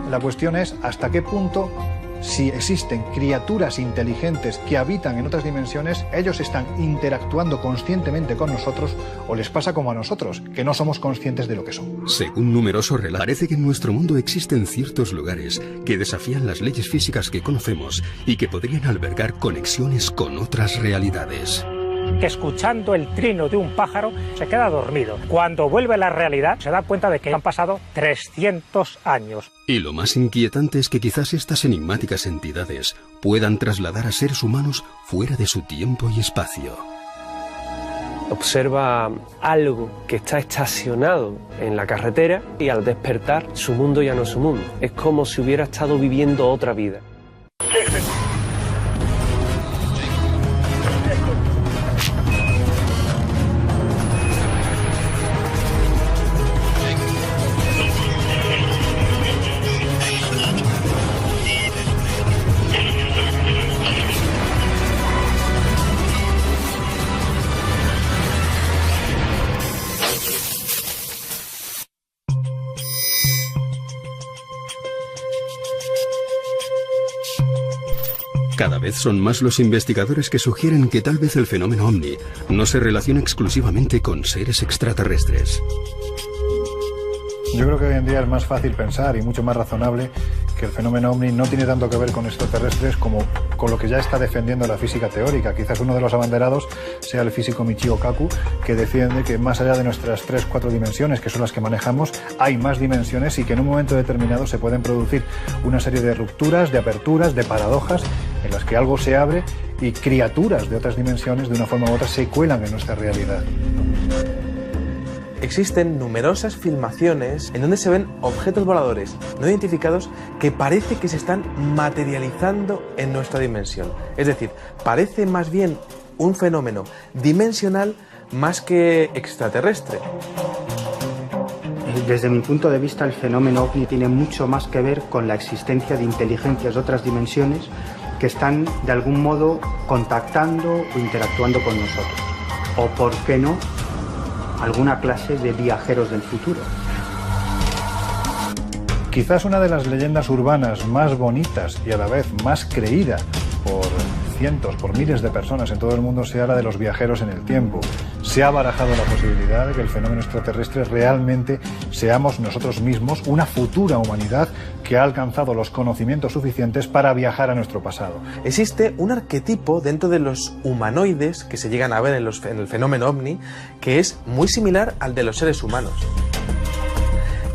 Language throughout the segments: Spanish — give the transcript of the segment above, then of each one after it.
La cuestión es hasta qué punto, si existen criaturas inteligentes que habitan en otras dimensiones, ellos están interactuando conscientemente con nosotros o les pasa como a nosotros, que no somos conscientes de lo que son. Según numerosos relatos, parece que en nuestro mundo existen ciertos lugares que desafían las leyes físicas que conocemos y que podrían albergar conexiones con otras realidades. Que escuchando el trino de un pájaro se queda dormido. Cuando vuelve a la realidad se da cuenta de que han pasado 300 años. Y lo más inquietante es que quizás estas enigmáticas entidades puedan trasladar a seres humanos fuera de su tiempo y espacio. Observa algo que está estacionado en la carretera y al despertar su mundo ya no es su mundo. Es como si hubiera estado viviendo otra vida. Cada vez son más los investigadores que sugieren que tal vez el fenómeno ovni no se relaciona exclusivamente con seres extraterrestres. Yo creo que hoy en día es más fácil pensar y mucho más razonable que el fenómeno ovni no tiene tanto que ver con extraterrestres como con lo que ya está defendiendo la física teórica. Quizás uno de los abanderados sea el físico Michio Kaku, que defiende que más allá de nuestras 3-4 dimensiones, que son las que manejamos, hay más dimensiones y que en un momento determinado se pueden producir una serie de rupturas, de aperturas, de paradojas en las que algo se abre y criaturas de otras dimensiones de una forma u otra se cuelan en nuestra realidad. Existen numerosas filmaciones en donde se ven objetos voladores no identificados que parece que se están materializando en nuestra dimensión. Es decir, parece más bien un fenómeno dimensional más que extraterrestre. Desde mi punto de vista, el fenómeno ovni tiene mucho más que ver con la existencia de inteligencias de otras dimensiones que están de algún modo contactando o interactuando con nosotros. O, ¿por qué no?, alguna clase de viajeros del futuro. Quizás una de las leyendas urbanas más bonitas y a la vez más creída por cientos, por miles de personas en todo el mundo sea la de los viajeros en el tiempo. Se ha barajado la posibilidad de que el fenómeno extraterrestre realmente seamos nosotros mismos, una futura humanidad que ha alcanzado los conocimientos suficientes para viajar a nuestro pasado. Existe un arquetipo dentro de los humanoides que se llegan a ver en el fenómeno ovni que es muy similar al de los seres humanos.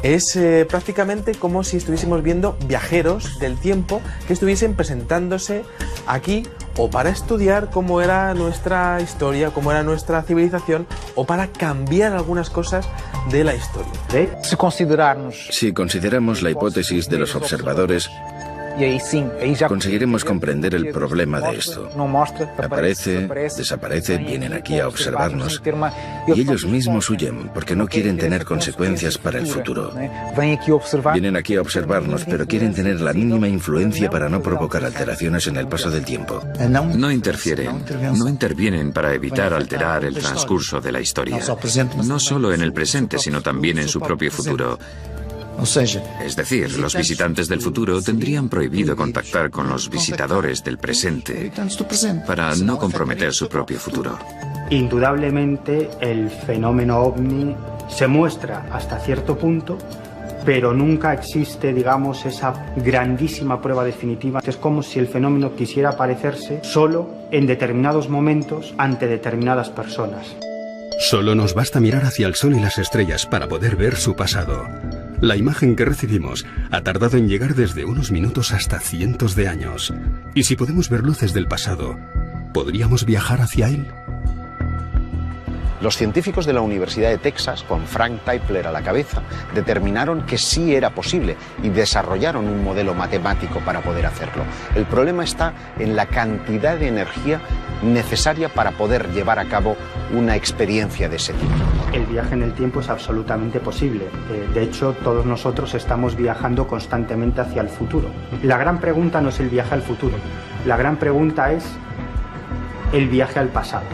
Es prácticamente como si estuviésemos viendo viajeros del tiempo que estuviesen presentándose aquí o para estudiar cómo era nuestra historia, cómo era nuestra civilización o para cambiar algunas cosas de la historia. Si consideramos la hipótesis de los observadores, conseguiremos comprender el problema de esto. Aparece, desaparece, vienen aquí a observarnos y ellos mismos huyen porque no quieren tener consecuencias para el futuro. Vienen aquí a observarnos, pero quieren tener la mínima influencia para no provocar alteraciones en el paso del tiempo. No interfieren, no intervienen para evitar alterar el transcurso de la historia, no solo en el presente, sino también en su propio futuro. Es decir, los visitantes del futuro tendrían prohibido contactar con los visitadores del presente para no comprometer su propio futuro. Indudablemente el fenómeno ovni se muestra hasta cierto punto, pero nunca existe, digamos, esa grandísima prueba definitiva. Es como si el fenómeno quisiera aparecerse solo en determinados momentos ante determinadas personas. Solo nos basta mirar hacia el sol y las estrellas para poder ver su pasado. La imagen que recibimos ha tardado en llegar desde unos minutos hasta cientos de años. Y si podemos ver luces del pasado, ¿podríamos viajar hacia él? Los científicos de la Universidad de Texas, con Frank Tipler a la cabeza, determinaron que sí era posible y desarrollaron un modelo matemático para poder hacerlo. El problema está en la cantidad de energía necesaria para poder llevar a cabo una experiencia de ese tipo. El viaje en el tiempo es absolutamente posible. De hecho, todos nosotros estamos viajando constantemente hacia el futuro. La gran pregunta no es el viaje al futuro. La gran pregunta es el viaje al pasado.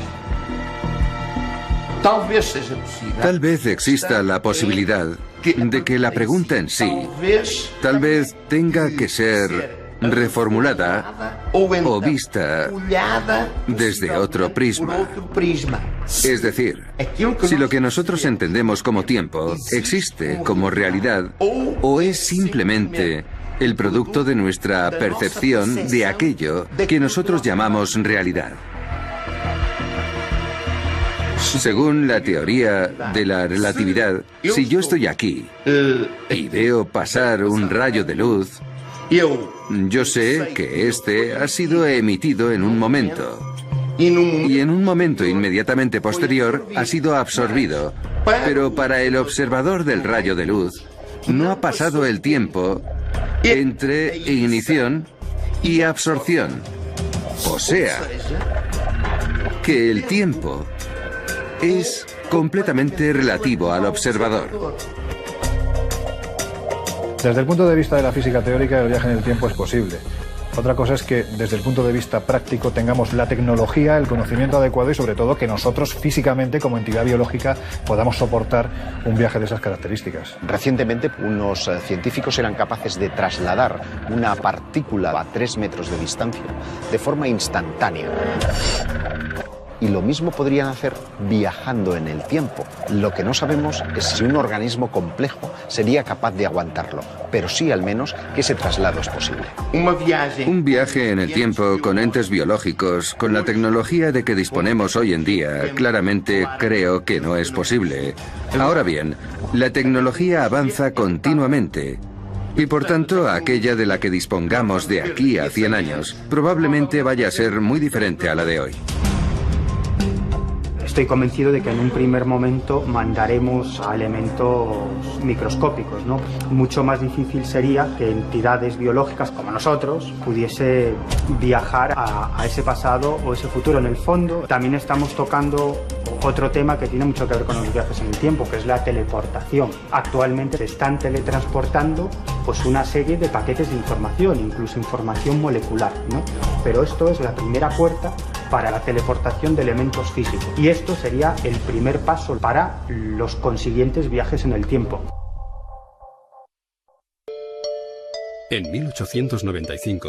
Tal vez exista la posibilidad de que la pregunta en sí tal vez tenga que ser reformulada o vista desde otro prisma. Es decir, si lo que nosotros entendemos como tiempo existe como realidad o es simplemente el producto de nuestra percepción de aquello que nosotros llamamos realidad. Según la teoría de la relatividad, si yo estoy aquí y veo pasar un rayo de luz, yo sé que este ha sido emitido en un momento y en un momento inmediatamente posterior ha sido absorbido, pero para el observador del rayo de luz no ha pasado el tiempo entre ignición y absorción. O sea, que el tiempo es completamente relativo al observador. Desde el punto de vista de la física teórica, el viaje en el tiempo es posible. Otra cosa es que, desde el punto de vista práctico, tengamos la tecnología, el conocimiento adecuado y, sobre todo, que nosotros físicamente, como entidad biológica, podamos soportar un viaje de esas características. Recientemente, unos científicos eran capaces de trasladar una partícula a 3 metros de distancia de forma instantánea. Y lo mismo podrían hacer viajando en el tiempo. Lo que no sabemos es si un organismo complejo sería capaz de aguantarlo, pero sí al menos que ese traslado es posible. Un viaje en el tiempo con entes biológicos, con la tecnología de que disponemos hoy en día, claramente creo que no es posible. Ahora bien, la tecnología avanza continuamente. Y por tanto, aquella de la que dispongamos de aquí a 100 años, probablemente vaya a ser muy diferente a la de hoy. Estoy convencido de que en un primer momento mandaremos a elementos microscópicos, ¿no? Mucho más difícil sería que entidades biológicas como nosotros pudiese viajar a ese pasado o ese futuro. En el fondo, también estamos tocando otro tema que tiene mucho que ver con los viajes en el tiempo, que es la teleportación. Actualmente se están teletransportando pues una serie de paquetes de información, incluso información molecular, ¿no? Pero esto es la primera puerta para la teleportación de elementos físicos. Y esto sería el primer paso para los consiguientes viajes en el tiempo. En 1895,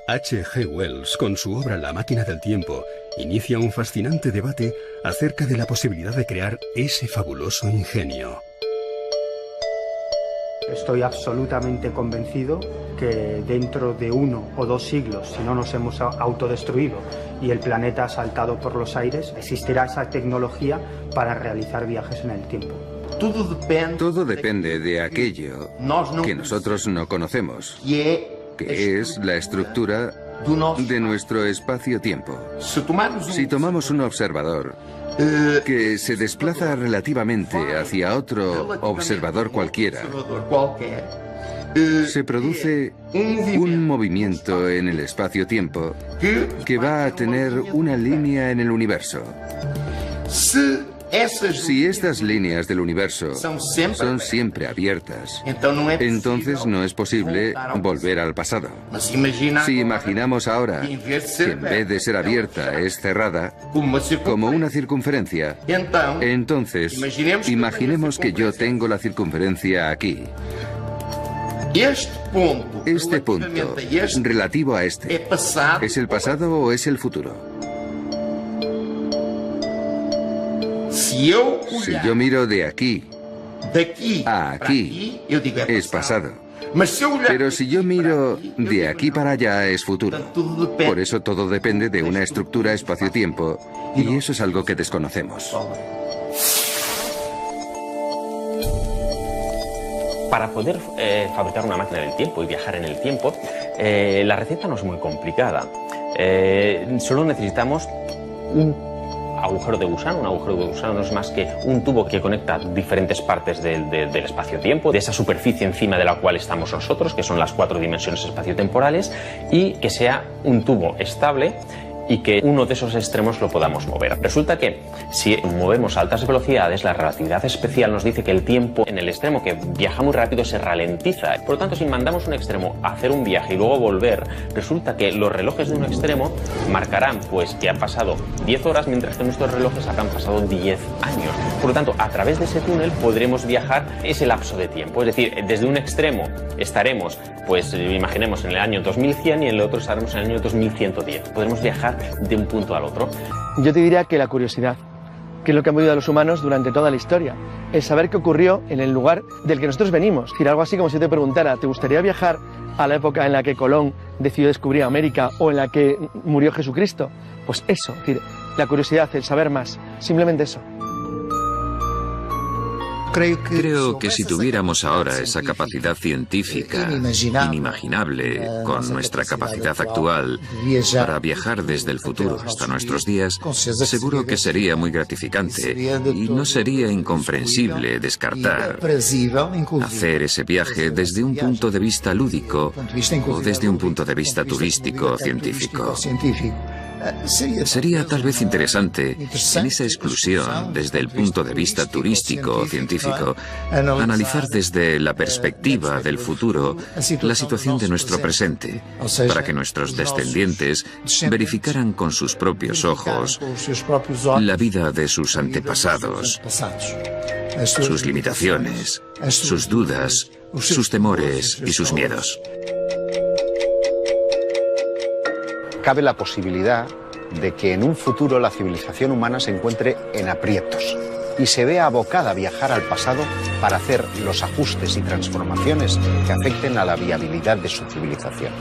H.G. Wells, con su obra La máquina del tiempo, inicia un fascinante debate acerca de la posibilidad de crear ese fabuloso ingenio. Estoy absolutamente convencido que dentro de 1 o 2 siglos, si no nos hemos autodestruido y el planeta ha saltado por los aires, existirá esa tecnología para realizar viajes en el tiempo. Todo depende de aquello que nosotros no conocemos, que es la estructura de nuestro espacio-tiempo. Si tomamos un observador que se desplaza relativamente hacia otro observador cualquiera, se produce un movimiento en el espacio-tiempo que va a tener una línea en el universo. Si estas líneas del universo son siempre abiertas, entonces no es posible volver al pasado. Si imaginamos ahora que en vez de ser abierta es cerrada, como una circunferencia, entonces imaginemos que yo tengo la circunferencia aquí. Este punto, relativo a este, ¿es el pasado o es el futuro? Si yo miro de aquí a aquí, es pasado. Pero si yo miro de aquí para allá, es futuro. Por eso todo depende de una estructura espacio-tiempo, y eso es algo que desconocemos. Para poder fabricar una máquina del tiempo y viajar en el tiempo, la receta no es muy complicada. Solo necesitamos un agujero de gusano. Un agujero de gusano no es más que un tubo que conecta diferentes partes del espacio-tiempo, de esa superficie encima de la cual estamos nosotros, que son las 4 dimensiones espaciotemporales, y que sea un tubo estable y que uno de esos extremos lo podamos mover. Resulta que si movemos a altas velocidades, la relatividad especial nos dice que el tiempo en el extremo que viaja muy rápido se ralentiza. Por lo tanto, si mandamos un extremo a hacer un viaje y luego volver, resulta que los relojes de un extremo marcarán pues que han pasado 10 horas, mientras que nuestros relojes habrán pasado 10 años. Por lo tanto, a través de ese túnel podremos viajar ese lapso de tiempo. Es decir, desde un extremo estaremos, pues imaginemos, en el año 2100 y en el otro estaremos en el año 2110. Podremos viajar de un punto al otro. Yo te diría que la curiosidad, que es lo que ha movido a los humanos durante toda la historia, el saber qué ocurrió en el lugar del que nosotros venimos. Es decir, algo así como si te preguntara, ¿te gustaría viajar a la época en la que Colón decidió descubrir América o en la que murió Jesucristo? Pues eso, es decir, la curiosidad, el saber más, simplemente eso. Creo que si tuviéramos ahora esa capacidad científica inimaginable con nuestra capacidad actual para viajar desde el futuro hasta nuestros días, seguro que sería muy gratificante y no sería incomprensible descartar hacer ese viaje desde un punto de vista lúdico o desde un punto de vista turístico o científico. Sería tal vez interesante, en esa exclusión, desde el punto de vista turístico o científico, analizar desde la perspectiva del futuro la situación de nuestro presente, para que nuestros descendientes verificaran con sus propios ojos la vida de sus antepasados, sus limitaciones, sus dudas, sus temores y sus miedos. Cabe la posibilidad de que en un futuro la civilización humana se encuentre en aprietos y se vea abocada a viajar al pasado para hacer los ajustes y transformaciones que afecten a la viabilidad de su civilización.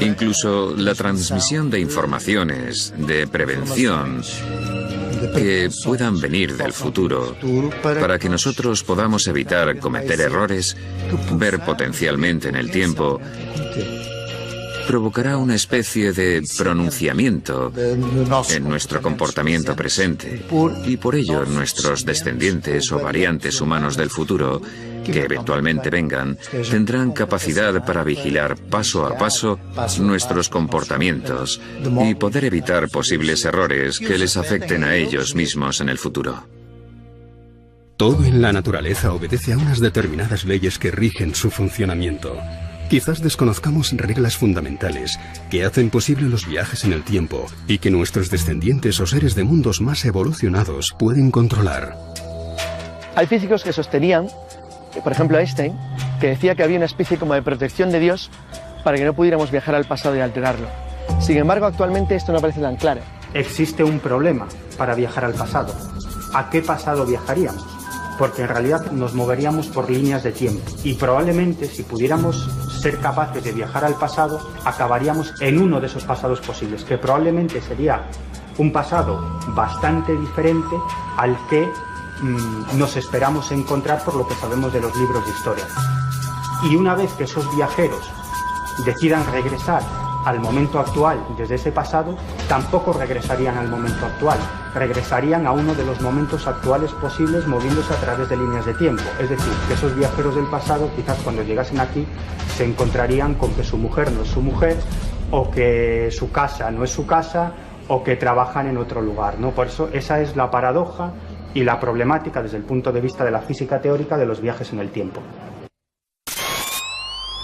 Incluso la transmisión de informaciones, de prevención, que puedan venir del futuro, para que nosotros podamos evitar cometer errores, ver potencialmente en el tiempo, provocará una especie de pronunciamiento en nuestro comportamiento presente y por ello nuestros descendientes o variantes humanos del futuro que eventualmente vengan tendrán capacidad para vigilar paso a paso nuestros comportamientos y poder evitar posibles errores que les afecten a ellos mismos en el futuro. Todo en la naturaleza obedece a unas determinadas leyes que rigen su funcionamiento. Quizás desconozcamos reglas fundamentales que hacen posible los viajes en el tiempo y que nuestros descendientes o seres de mundos más evolucionados pueden controlar. Hay físicos que sostenían, por ejemplo Einstein, que decía que había una especie como de protección de Dios para que no pudiéramos viajar al pasado y alterarlo. Sin embargo, actualmente esto no parece tan claro. Existe un problema para viajar al pasado. ¿A qué pasado viajaríamos? Porque en realidad nos moveríamos por líneas de tiempo y probablemente si pudiéramos ser capaces de viajar al pasado acabaríamos en uno de esos pasados posibles, que probablemente sería un pasado bastante diferente al que nos esperamos encontrar por lo que sabemos de los libros de historia. Y una vez que esos viajeros decidan regresar al momento actual desde ese pasado, tampoco regresarían al momento actual, regresarían a uno de los momentos actuales posibles moviéndose a través de líneas de tiempo. Es decir, que esos viajeros del pasado quizás cuando llegasen aquí se encontrarían con que su mujer no es su mujer, o que su casa no es su casa, o que trabajan en otro lugar, ¿no? Por eso esa es la paradoja y la problemática desde el punto de vista de la física teórica de los viajes en el tiempo.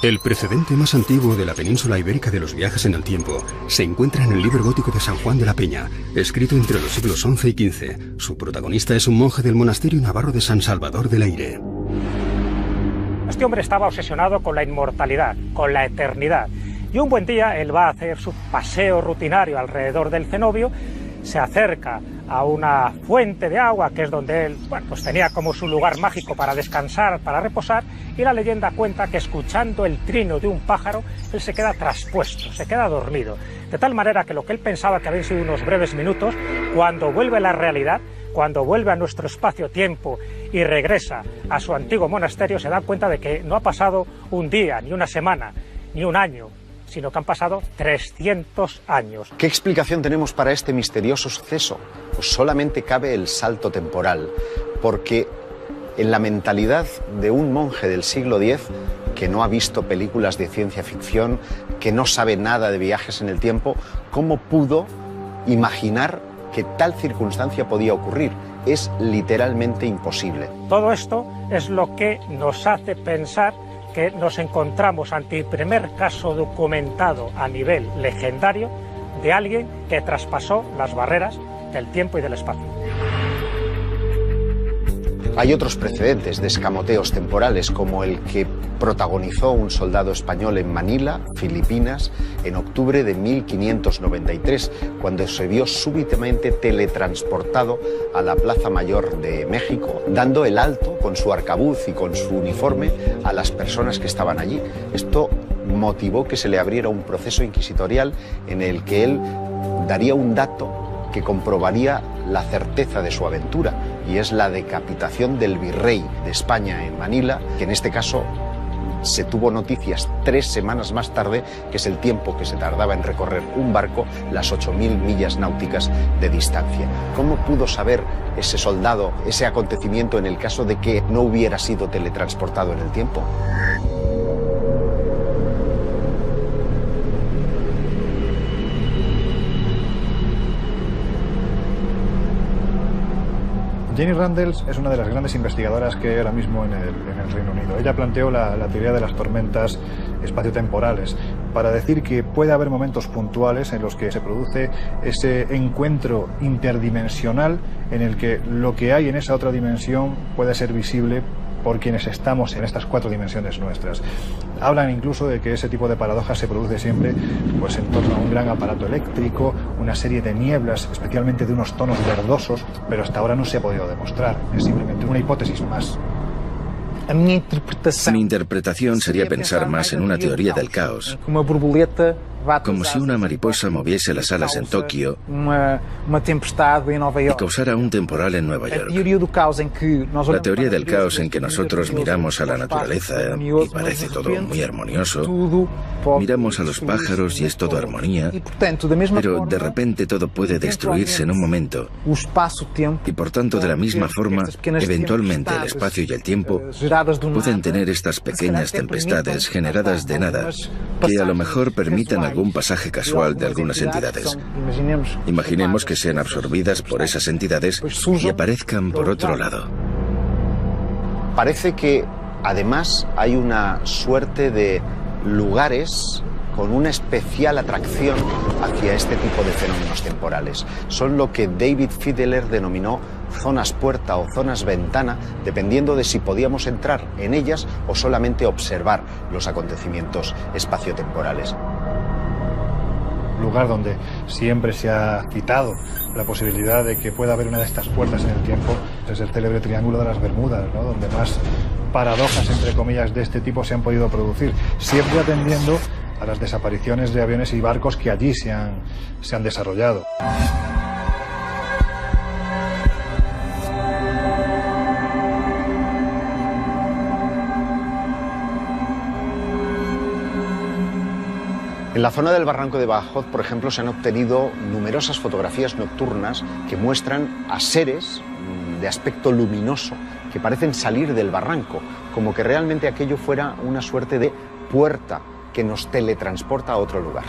El precedente más antiguo de la península ibérica de los viajes en el tiempo se encuentra en el libro gótico de San Juan de la Peña, escrito entre los siglos XI y XV. Su protagonista es un monje del monasterio navarro de San Salvador del Aire. Este hombre estaba obsesionado con la inmortalidad, con la eternidad. Y un buen día él va a hacer su paseo rutinario alrededor del cenobio, se acerca a una fuente de agua, que es donde él pues tenía como su lugar mágico para descansar, para reposar, y la leyenda cuenta que escuchando el trino de un pájaro, él se queda traspuesto, se queda dormido. De tal manera que lo que él pensaba que habían sido unos breves minutos, cuando vuelve a la realidad, cuando vuelve a nuestro espacio-tiempo y regresa a su antiguo monasterio, se da cuenta de que no ha pasado un día, ni una semana, ni un año, sino que han pasado 300 años. ¿Qué explicación tenemos para este misterioso suceso? Pues solamente cabe el salto temporal, porque en la mentalidad de un monje del siglo X, que no ha visto películas de ciencia ficción, que no sabe nada de viajes en el tiempo, ¿cómo pudo imaginar que tal circunstancia podía ocurrir? Es literalmente imposible. Todo esto es lo que nos hace pensar que nos encontramos ante el primer caso documentado a nivel legendario de alguien que traspasó las barreras del tiempo y del espacio. Hay otros precedentes de escamoteos temporales, como el que protagonizó un soldado español en Manila, Filipinas, en octubre de 1593, cuando se vio súbitamente teletransportado a la Plaza Mayor de México, dando el alto con su arcabuz y con su uniforme a las personas que estaban allí. Esto motivó que se le abriera un proceso inquisitorial en el que él daría un dato que comprobaría la certeza de su aventura, y es la decapitación del virrey de España en Manila, que en este caso se tuvo noticias 3 semanas más tarde, que es el tiempo que se tardaba en recorrer un barco las 8.000 millas náuticas de distancia. ¿Cómo pudo saber ese soldado ese acontecimiento en el caso de que no hubiera sido teletransportado en el tiempo? Jenny Randles es una de las grandes investigadoras que hay ahora mismo en el Reino Unido. Ella planteó la teoría de las tormentas espaciotemporales para decir que puede haber momentos puntuales en los que se produce ese encuentro interdimensional en el que lo que hay en esa otra dimensión puede ser visible por quienes estamos en estas 4 dimensiones nuestras. Hablan incluso de que ese tipo de paradojas se produce siempre pues, en torno a un gran aparato eléctrico, una serie de nieblas, especialmente de unos tonos verdosos, pero hasta ahora no se ha podido demostrar. Es simplemente una hipótesis más. Mi interpretación sería pensar más en una teoría del caos, como si una mariposa moviese las alas en Tokio y causara un temporal en Nueva York. La teoría del caos en que nosotros miramos a la naturaleza y parece todo muy armonioso, miramos a los pájaros y es todo armonía, pero de repente todo puede destruirse en un momento, y por tanto de la misma forma, eventualmente el espacio y el tiempo pueden tener estas pequeñas tempestades generadas de nada, que a lo mejor permitan algún pasaje casual de algunas entidades. Imaginemos que sean absorbidas por esas entidades y aparezcan por otro lado. Parece que además hay una suerte de lugares con una especial atracción hacia este tipo de fenómenos temporales. Son lo que David Fiedler denominó zonas puerta o zonas ventana, dependiendo de si podíamos entrar en ellas o solamente observar los acontecimientos espaciotemporales. Lugar donde siempre se ha citado la posibilidad de que pueda haber una de estas puertas en el tiempo es el célebre Triángulo de las Bermudas, ¿no? Donde más paradojas, entre comillas, de este tipo se han podido producir, siempre atendiendo a las desapariciones de aviones y barcos que allí se han desarrollado. En la zona del barranco de Badajoz, por ejemplo, se han obtenido numerosas fotografías nocturnas que muestran a seres de aspecto luminoso que parecen salir del barranco, como que realmente aquello fuera una suerte de puerta que nos teletransporta a otro lugar.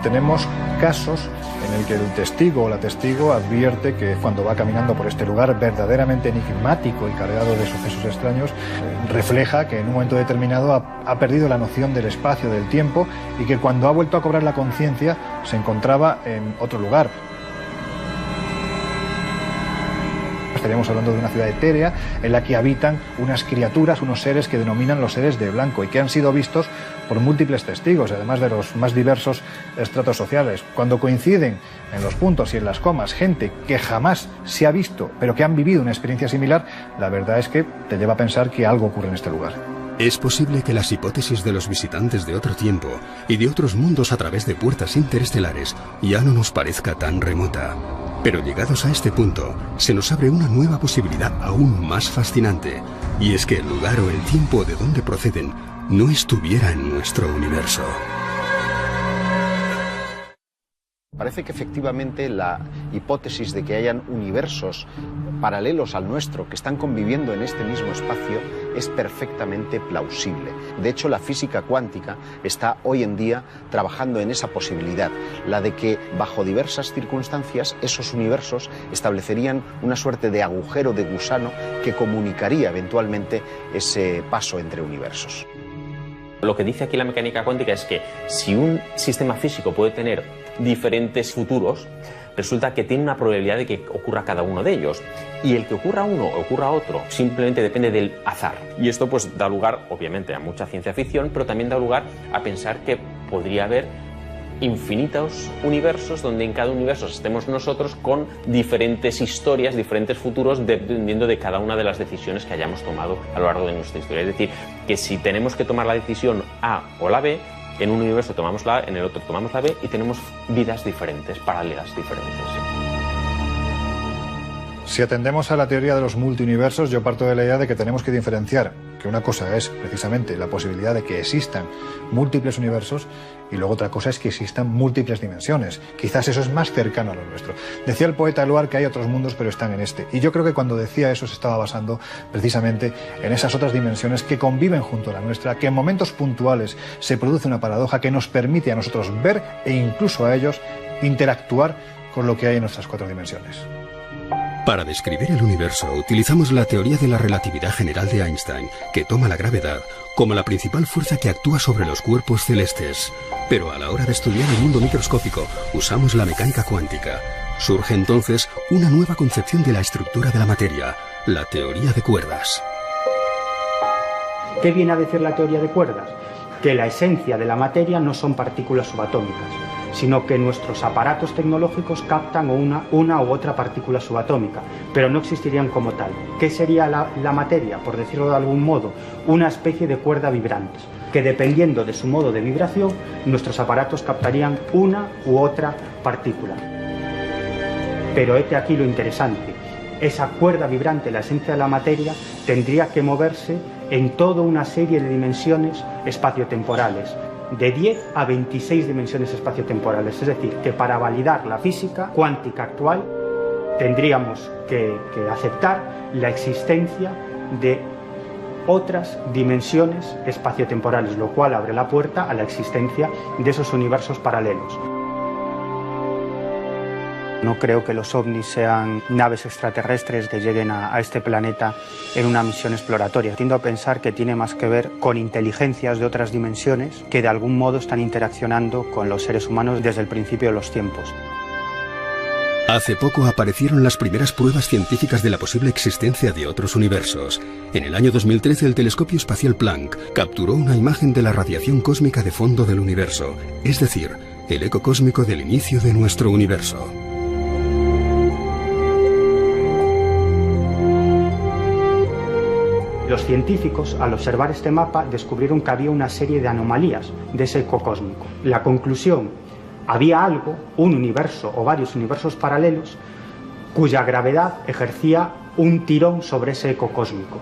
Tenemos casos en el que el testigo o la testigo advierte que cuando va caminando por este lugar verdaderamente enigmático y cargado de sucesos extraños, refleja que en un momento determinado ha perdido la noción del espacio, del tiempo, y que cuando ha vuelto a cobrar la conciencia se encontraba en otro lugar. Estaríamos hablando de una ciudad etérea en la que habitan unas criaturas, unos seres que denominan los seres de blanco y que han sido vistos por múltiples testigos, además de los más diversos estratos sociales. Cuando coinciden en los puntos y en las comas gente que jamás se ha visto, pero que han vivido una experiencia similar, la verdad es que te lleva a pensar que algo ocurre en este lugar. Es posible que las hipótesis de los visitantes de otro tiempo y de otros mundos a través de puertas interestelares ya no nos parezca tan remota. Pero llegados a este punto, se nos abre una nueva posibilidad aún más fascinante, y es que el lugar o el tiempo de donde proceden no estuviera en nuestro universo. Parece que efectivamente la hipótesis de que hayan universos paralelos al nuestro que están conviviendo en este mismo espacio es perfectamente plausible. De hecho, la física cuántica está hoy en día trabajando en esa posibilidad, la de que bajo diversas circunstancias esos universos establecerían una suerte de agujero de gusano que comunicaría eventualmente ese paso entre universos. Lo que dice aquí la mecánica cuántica es que si un sistema físico puede tener diferentes futuros, resulta que tiene una probabilidad de que ocurra cada uno de ellos. Y el que ocurra uno o ocurra otro simplemente depende del azar. Y esto pues da lugar, obviamente, a mucha ciencia ficción, pero también da lugar a pensar que podría haber infinitos universos donde en cada universo estemos nosotros con diferentes historias, diferentes futuros, dependiendo de cada una de las decisiones que hayamos tomado a lo largo de nuestra historia. Es decir, que si tenemos que tomar la decisión A o la B, en un universo tomamos la A, en el otro tomamos la B y tenemos vidas diferentes, paralelas diferentes. Si atendemos a la teoría de los multiuniversos, yo parto de la idea de que tenemos que diferenciar que una cosa es precisamente la posibilidad de que existan múltiples universos y luego otra cosa es que existan múltiples dimensiones. Quizás eso es más cercano a lo nuestro. Decía el poeta Eluard que hay otros mundos pero están en este. Y yo creo que cuando decía eso se estaba basando precisamente en esas otras dimensiones que conviven junto a la nuestra, que en momentos puntuales se produce una paradoja que nos permite a nosotros ver e incluso a ellos interactuar con lo que hay en nuestras cuatro dimensiones. Para describir el universo utilizamos la teoría de la relatividad general de Einstein, que toma la gravedad como la principal fuerza que actúa sobre los cuerpos celestes. Pero a la hora de estudiar el mundo microscópico usamos la mecánica cuántica. Surge entonces una nueva concepción de la estructura de la materia, la teoría de cuerdas. ¿Qué viene a decir la teoría de cuerdas? Que la esencia de la materia no son partículas subatómicas, sino que nuestros aparatos tecnológicos captan una u otra partícula subatómica, pero no existirían como tal. ¿Qué sería la materia? Por decirlo de algún modo, una especie de cuerda vibrante, que dependiendo de su modo de vibración, nuestros aparatos captarían una u otra partícula. Pero hete aquí lo interesante. Esa cuerda vibrante, la esencia de la materia, tendría que moverse en toda una serie de dimensiones espaciotemporales, de 10 a 26 dimensiones espaciotemporales. Es decir, que para validar la física cuántica actual tendríamos que aceptar la existencia de otras dimensiones espaciotemporales, lo cual abre la puerta a la existencia de esos universos paralelos. No creo que los ovnis sean naves extraterrestres que lleguen a este planeta en una misión exploratoria. Tiendo a pensar que tiene más que ver con inteligencias de otras dimensiones que de algún modo están interaccionando con los seres humanos desde el principio de los tiempos. Hace poco aparecieron las primeras pruebas científicas de la posible existencia de otros universos. En el año 2013 el telescopio espacial Planck capturó una imagen de la radiación cósmica de fondo del universo, es decir, el eco cósmico del inicio de nuestro universo. Los científicos, al observar este mapa, descubrieron que había una serie de anomalías de ese eco cósmico. La conclusión: había algo, un universo o varios universos paralelos, cuya gravedad ejercía un tirón sobre ese eco cósmico.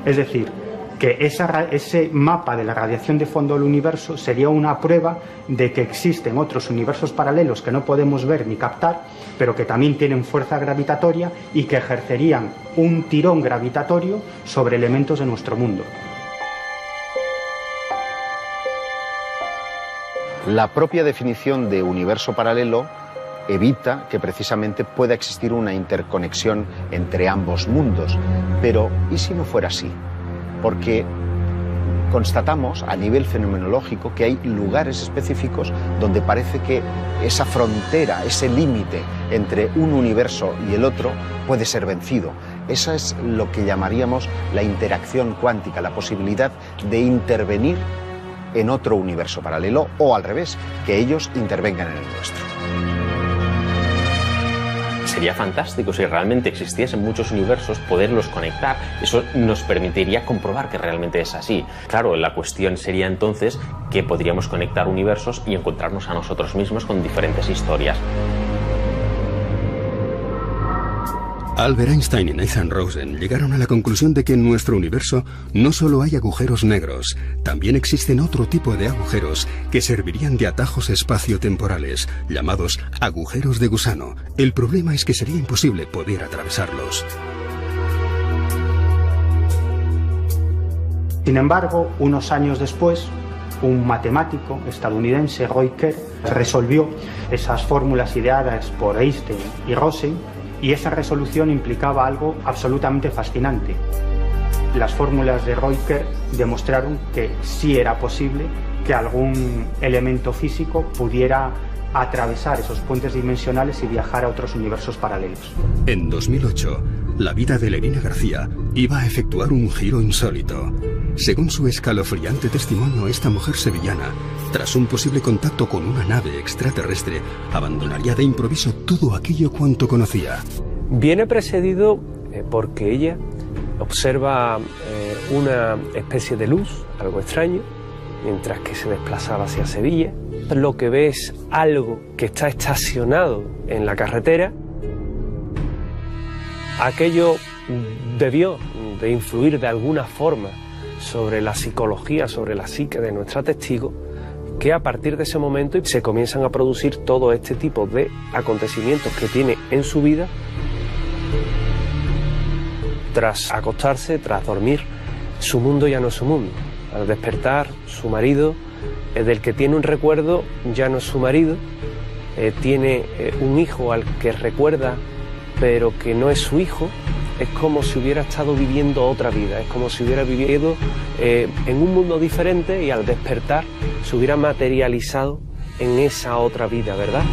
Es decir, que ese mapa de la radiación de fondo del universo sería una prueba de que existen otros universos paralelos que no podemos ver ni captar, pero que también tienen fuerza gravitatoria y que ejercerían un tirón gravitatorio sobre elementos de nuestro mundo. La propia definición de universo paralelo evita que precisamente pueda existir una interconexión entre ambos mundos. Pero, ¿y si no fuera así? Porque constatamos a nivel fenomenológico que hay lugares específicos donde parece que esa frontera, ese límite entre un universo y el otro puede ser vencido. Esa es lo que llamaríamos la interacción cuántica, la posibilidad de intervenir en otro universo paralelo o al revés, que ellos intervengan en el nuestro. Sería fantástico si realmente existiesen muchos universos, poderlos conectar. Eso nos permitiría comprobar que realmente es así. Claro, la cuestión sería entonces que podríamos conectar universos y encontrarnos a nosotros mismos con diferentes historias. Albert Einstein y Nathan Rosen llegaron a la conclusión de que en nuestro universo no solo hay agujeros negros, también existen otro tipo de agujeros que servirían de atajos espaciotemporales, llamados agujeros de gusano. El problema es que sería imposible poder atravesarlos. Sin embargo, unos años después, un matemático estadounidense, Roy Kerr, resolvió esas fórmulas ideadas por Einstein y Rosen, y esa resolución implicaba algo absolutamente fascinante. Las fórmulas de Roy Kerr demostraron que sí era posible que algún elemento físico pudiera atravesar esos puentes dimensionales y viajar a otros universos paralelos. En 2008, la vida de Lerina García iba a efectuar un giro insólito. Según su escalofriante testimonio, esta mujer sevillana, tras un posible contacto con una nave extraterrestre, abandonaría de improviso todo aquello cuanto conocía. Viene precedido porque ella observa una especie de luz, algo extraño, mientras que se desplazaba hacia Sevilla. Lo que ve es algo que está estacionado en la carretera. Aquello debió de influir de alguna forma sobre la psicología, sobre la psique de nuestra testigo, que a partir de ese momento se comienzan a producir todo este tipo de acontecimientos que tiene en su vida. Tras acostarse, tras dormir, su mundo ya no es su mundo. Al despertar, su marido, del que tiene un recuerdo, ya no es su marido. Tiene un hijo al que recuerda, pero que no es su hijo. Es como si hubiera estado viviendo otra vida, es como si hubiera vivido en un mundo diferente y al despertar se hubiera materializado en esa otra vida, ¿verdad?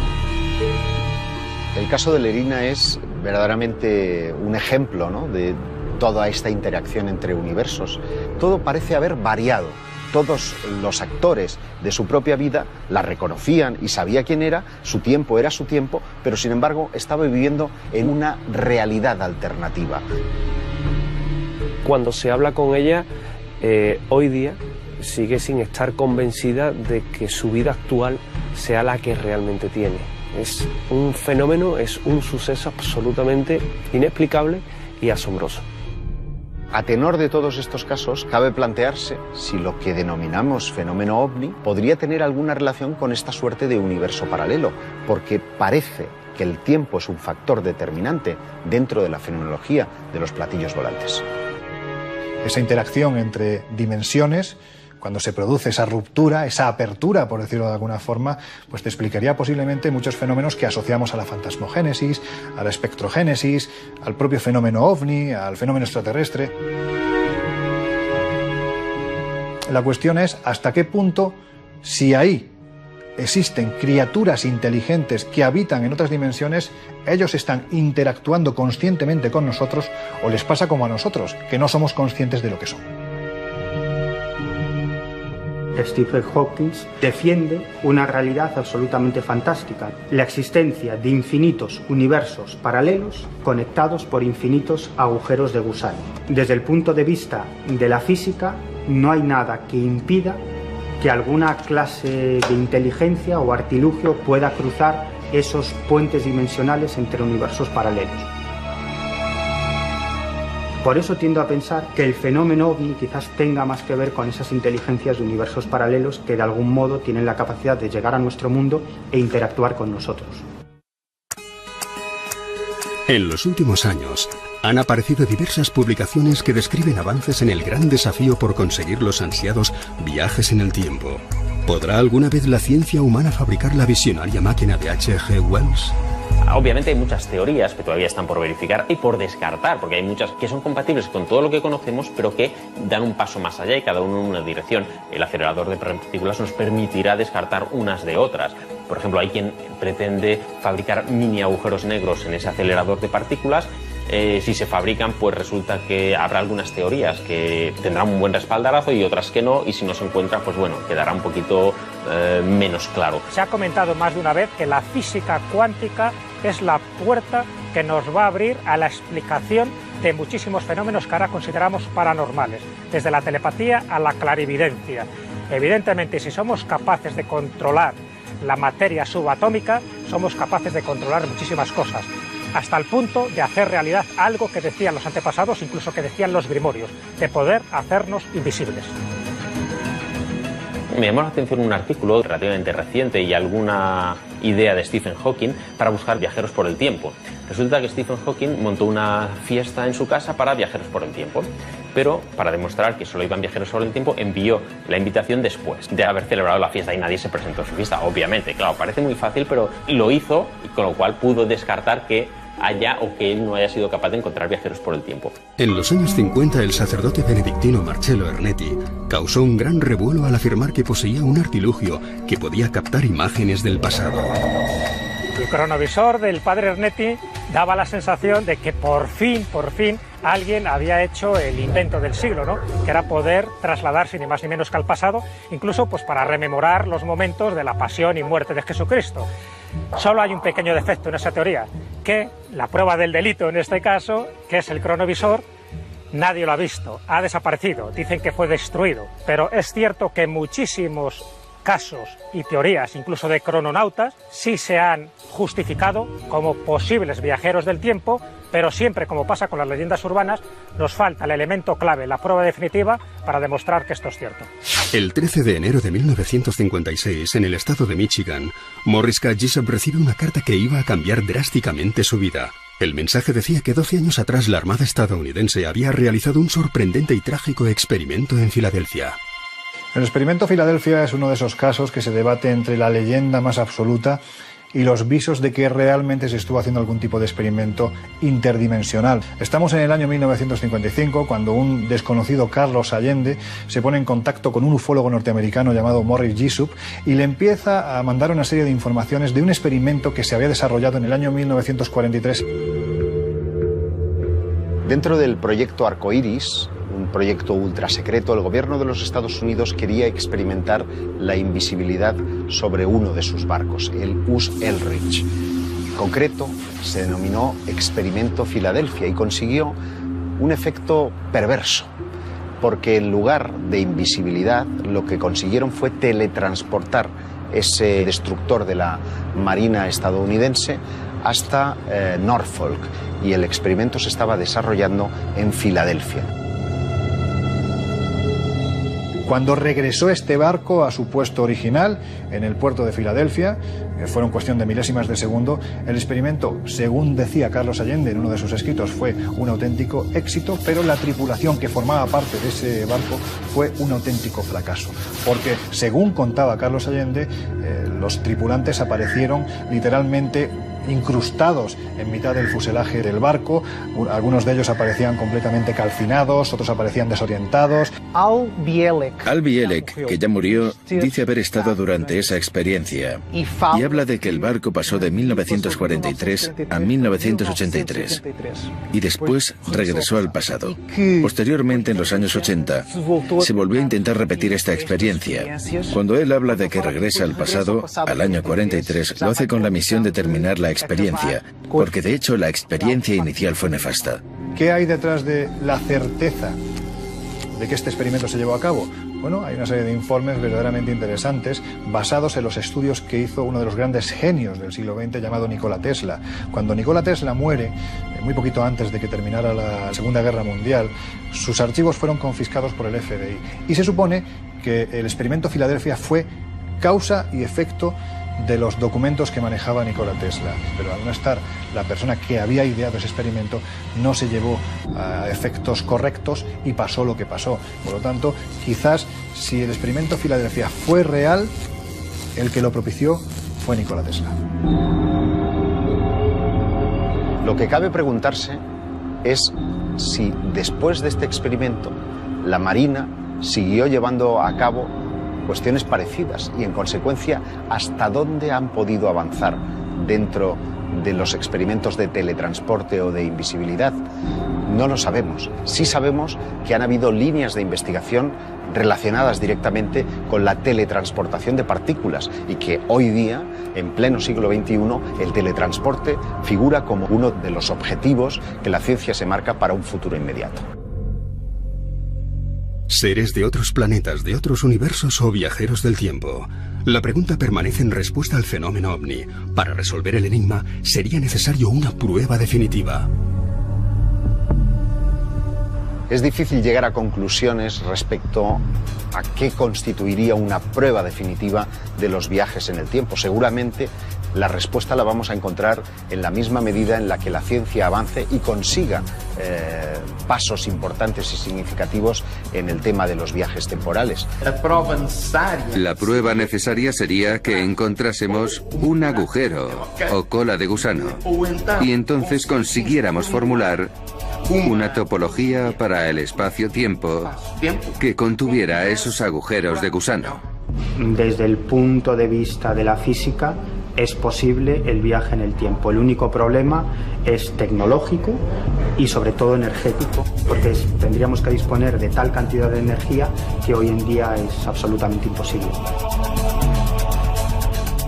El caso de Lerina es verdaderamente un ejemplo, ¿no?, de toda esta interacción entre universos. Todo parece haber variado. Todos los actores de su propia vida la reconocían y sabía quién era, su tiempo era su tiempo, pero sin embargo estaba viviendo en una realidad alternativa. Cuando se habla con ella, hoy día sigue sin estar convencida de que su vida actual sea la que realmente tiene. Es un fenómeno, es un suceso absolutamente inexplicable y asombroso. A tenor de todos estos casos, cabe plantearse si lo que denominamos fenómeno ovni podría tener alguna relación con esta suerte de universo paralelo, porque parece que el tiempo es un factor determinante dentro de la fenomenología de los platillos volantes. Esa interacción entre dimensiones, cuando se produce esa ruptura, esa apertura, por decirlo de alguna forma, pues te explicaría posiblemente muchos fenómenos que asociamos a la fantasmogénesis, a la espectrogénesis, al propio fenómeno ovni, al fenómeno extraterrestre. La cuestión es hasta qué punto, si ahí existen criaturas inteligentes que habitan en otras dimensiones, ellos están interactuando conscientemente con nosotros o les pasa como a nosotros, que no somos conscientes de lo que son. Stephen Hawking defiende una realidad absolutamente fantástica, la existencia de infinitos universos paralelos conectados por infinitos agujeros de gusano. Desde el punto de vista de la física, no hay nada que impida que alguna clase de inteligencia o artilugio pueda cruzar esos puentes dimensionales entre universos paralelos. Por eso tiendo a pensar que el fenómeno ovni quizás tenga más que ver con esas inteligencias de universos paralelos que de algún modo tienen la capacidad de llegar a nuestro mundo e interactuar con nosotros. En los últimos años han aparecido diversas publicaciones que describen avances en el gran desafío por conseguir los ansiados viajes en el tiempo. ¿Podrá alguna vez la ciencia humana fabricar la visionaria máquina de H.G. Wells? Obviamente hay muchas teorías que todavía están por verificar y por descartar, porque hay muchas que son compatibles con todo lo que conocemos, pero que dan un paso más allá y cada uno en una dirección. El acelerador de partículas nos permitirá descartar unas de otras. Por ejemplo, hay quien pretende fabricar mini agujeros negros en ese acelerador de partículas. Si se fabrican, pues resulta que habrá algunas teorías que tendrán un buen respaldarazo y otras que no, y si no se encuentra, pues bueno, quedará un poquito menos claro. Se ha comentado más de una vez que la física cuántica es la puerta que nos va a abrir a la explicación de muchísimos fenómenos que ahora consideramos paranormales, desde la telepatía a la clarividencia. Evidentemente, si somos capaces de controlar la materia subatómica, somos capaces de controlar muchísimas cosas, hasta el punto de hacer realidad algo que decían los antepasados, incluso que decían los grimorios, de poder hacernos invisibles. Me llamó la atención un artículo relativamente reciente y alguna idea de Stephen Hawking para buscar viajeros por el tiempo. Resulta que Stephen Hawking montó una fiesta en su casa para viajeros por el tiempo pero para demostrar que solo iban viajeros sobre el tiempo envió la invitación después de haber celebrado la fiesta y nadie se presentó a su fiesta, obviamente. Claro, parece muy fácil, pero lo hizo, y con lo cual pudo descartar que haya o que él no haya sido capaz de encontrar viajeros por el tiempo. En los años 50, el sacerdote benedictino Marcello Ernetti causó un gran revuelo al afirmar que poseía un artilugio que podía captar imágenes del pasado. El cronovisor del padre Ernetti daba la sensación de que por fin, alguien había hecho el invento del siglo, ¿no? Que era poder trasladarse ni más ni menos que al pasado, incluso pues para rememorar los momentos de la pasión y muerte de Jesucristo. Solo hay un pequeño defecto en esa teoría, que la prueba del delito en este caso, que es el cronovisor, nadie lo ha visto, ha desaparecido, dicen que fue destruido, pero es cierto que muchísimos casos y teorías, incluso de crononautas, sí se han justificado como posibles viajeros del tiempo, pero siempre, como pasa con las leyendas urbanas, nos falta el elemento clave, la prueba definitiva, para demostrar que esto es cierto. El 13 de enero de 1956, en el estado de Michigan, Morris K. Jessup recibe una carta que iba a cambiar drásticamente su vida. El mensaje decía que 12 años atrás la Armada estadounidense había realizado un sorprendente y trágico experimento en Filadelfia. El experimento Filadelfia es uno de esos casos que se debate entre la leyenda más absoluta y los visos de que realmente se estuvo haciendo algún tipo de experimento interdimensional. Estamos en el año 1955, cuando un desconocido Carlos Allende se pone en contacto con un ufólogo norteamericano llamado Morris Jessup y le empieza a mandar una serie de informaciones de un experimento que se había desarrollado en el año 1943. Dentro del proyecto Arcoiris, un proyecto ultra secreto, el gobierno de los Estados Unidos quería experimentar la invisibilidad sobre uno de sus barcos, el US Eldridge. En concreto, se denominó Experimento Filadelfia y consiguió un efecto perverso, porque en lugar de invisibilidad, lo que consiguieron fue teletransportar ese destructor de la Marina estadounidense hasta Norfolk, y el experimento se estaba desarrollando en Filadelfia. Cuando regresó este barco a su puesto original, en el puerto de Filadelfia, fueron cuestión de milésimas de segundo, el experimento, según decía Carlos Allende en uno de sus escritos, fue un auténtico éxito, pero la tripulación que formaba parte de ese barco fue un auténtico fracaso. Porque, según contaba Carlos Allende, los tripulantes aparecieron literalmente incrustados en mitad del fuselaje del barco. Algunos de ellos aparecían completamente calcinados, otros aparecían desorientados. Al Bielek, que ya murió, dice haber estado durante esa experiencia y habla de que el barco pasó de 1943 a 1983 y después regresó al pasado. Posteriormente, en los años 80, se volvió a intentar repetir esta experiencia. Cuando él habla de que regresa al pasado, al año 43, lo hace con la misión de terminar la experiencia, porque de hecho la experiencia inicial fue nefasta. ¿Qué hay detrás de la certeza de que este experimento se llevó a cabo? Bueno, hay una serie de informes verdaderamente interesantes basados en los estudios que hizo uno de los grandes genios del siglo XX llamado Nikola Tesla. Cuando Nikola Tesla muere, muy poquito antes de que terminara la Segunda Guerra Mundial, sus archivos fueron confiscados por el FBI y se supone que el experimento Filadelfia fue causa y efecto de los documentos que manejaba Nikola Tesla, pero al no estar la persona que había ideado ese experimento, no se llevó a efectos correctos y pasó lo que pasó. Por lo tanto, quizás si el experimento Filadelfia fue real, el que lo propició fue Nikola Tesla. Lo que cabe preguntarse es si después de este experimento la Marina siguió llevando a cabo cuestiones parecidas y, en consecuencia, hasta dónde han podido avanzar dentro de los experimentos de teletransporte o de invisibilidad. No lo sabemos. Sí sabemos que han habido líneas de investigación relacionadas directamente con la teletransportación de partículas y que hoy día, en pleno siglo XXI, el teletransporte figura como uno de los objetivos que la ciencia se marca para un futuro inmediato. Seres de otros planetas, de otros universos o viajeros del tiempo. La pregunta permanece en respuesta al fenómeno ovni. Para resolver el enigma sería necesario una prueba definitiva. Es difícil llegar a conclusiones respecto a qué constituiría una prueba definitiva de los viajes en el tiempo. Seguramente La respuesta la vamos a encontrar en la misma medida en la que la ciencia avance y consiga pasos importantes y significativos en el tema de los viajes temporales. La prueba necesaria sería que encontrásemos un agujero o cola de gusano y entonces consiguiéramos formular una topología para el espacio-tiempo que contuviera esos agujeros de gusano. Desde el punto de vista de la física, es posible el viaje en el tiempo. El único problema es tecnológico y sobre todo energético, porque tendríamos que disponer de tal cantidad de energía que hoy en día es absolutamente imposible.